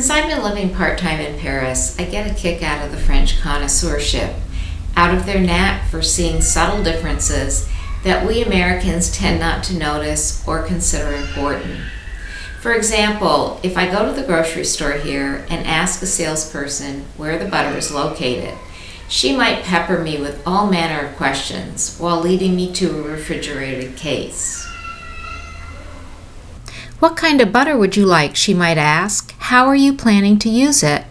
Since I've been living part-time in Paris, I get a kick out of the French connoisseurship, out of their knack for seeing subtle differences that we Americans tend not to notice or consider important. For example, if I go to the grocery store here and ask a salesperson where the butter is located, she might pepper me with all manner of questions while leading me to a refrigerated case. What kind of butter would you like, she might ask. How are you planning to use it?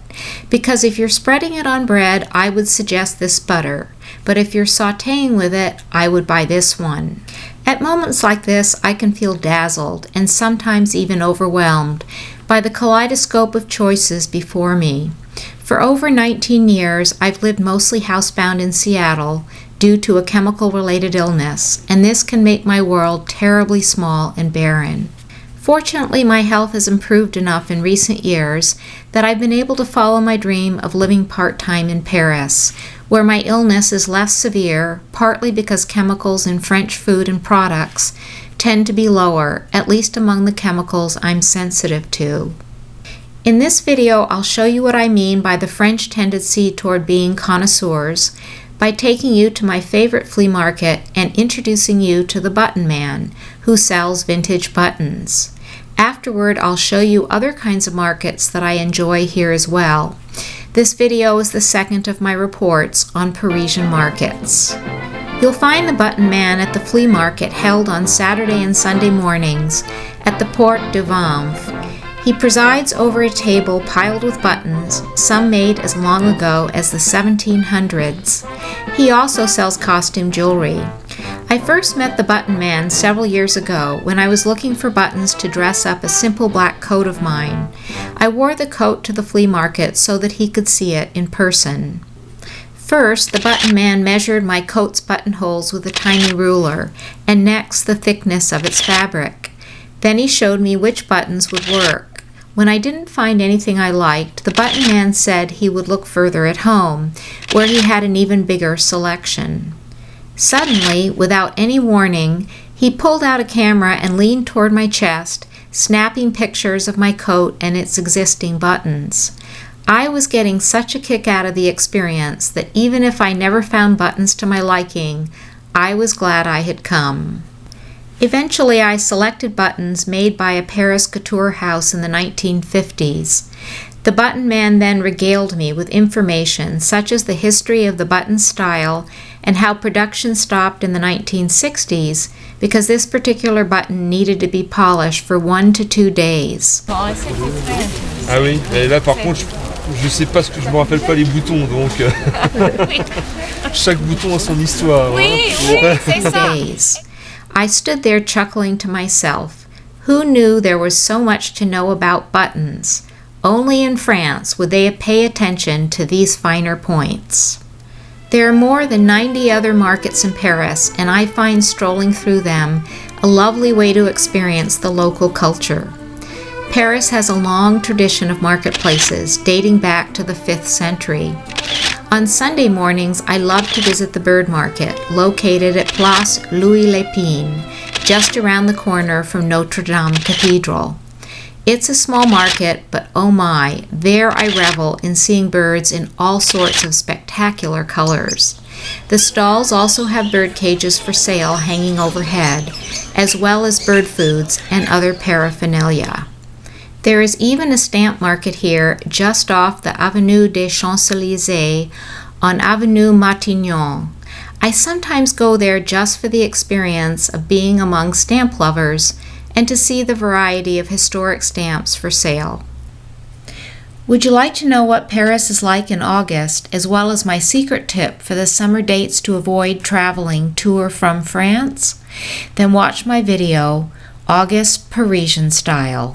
Because if you're spreading it on bread, I would suggest this butter. But if you're sautéing with it, I would buy this one. At moments like this, I can feel dazzled and sometimes even overwhelmed by the kaleidoscope of choices before me. For over 19 years, I've lived mostly housebound in Seattle due to a chemical-related illness, and this can make my world terribly small and barren. Fortunately, my health has improved enough in recent years that I've been able to follow my dream of living part-time in Paris, where my illness is less severe, partly because chemicals in French food and products tend to be lower, at least among the chemicals I'm sensitive to. In this video, I'll show you what I mean by the French tendency toward being connoisseurs by taking you to my favorite flea market and introducing you to the button man, who sells vintage buttons. Afterward, I'll show you other kinds of markets that I enjoy here as well. This video is the second of my reports on Parisian markets. You'll find the button man at the flea market held on Saturday and Sunday mornings at the Porte de Vanves. He presides over a table piled with buttons, some made as long ago as the 1700s. He also sells costume jewelry. I first met the button man several years ago when I was looking for buttons to dress up a simple black coat of mine. I wore the coat to the flea market so that he could see it in person. First, the button man measured my coat's buttonholes with a tiny ruler, and next the thickness of its fabric. Then he showed me which buttons would work. When I didn't find anything I liked, the button man said he would look further at home, where he had an even bigger selection. Suddenly, without any warning, he pulled out a camera and leaned toward my chest, snapping pictures of my coat and its existing buttons. I was getting such a kick out of the experience that even if I never found buttons to my liking, I was glad I had come. Eventually, I selected buttons made by a Paris couture house in the 1950s. The button man then regaled me with information such as the history of the button style and how production stopped in the 1960s because this particular button needed to be polished for 1 to 2 days. Ah oui, et là par contre, je sais pas je me rappelle pas les boutons, donc chaque bouton a son histoire. Oui, c'est ça. I stood there chuckling to myself. Who knew there was so much to know about buttons? Only in France would they pay attention to these finer points. There are more than 90 other markets in Paris, and I find strolling through them a lovely way to experience the local culture. Paris has a long tradition of marketplaces dating back to the 5th century. On Sunday mornings, I love to visit the bird market, located at Place Louis Lépine, just around the corner from Notre Dame Cathedral. It's a small market, but oh my, there I revel in seeing birds in all sorts of spectacular colors. The stalls also have bird cages for sale hanging overhead, as well as bird foods and other paraphernalia. There is even a stamp market here just off the Avenue des Champs-Élysées on Avenue Matignon. I sometimes go there just for the experience of being among stamp lovers and to see the variety of historic stamps for sale. Would you like to know what Paris is like in August, as well as my secret tip for the summer dates to avoid traveling to or from France? Then watch my video, August Parisian Style.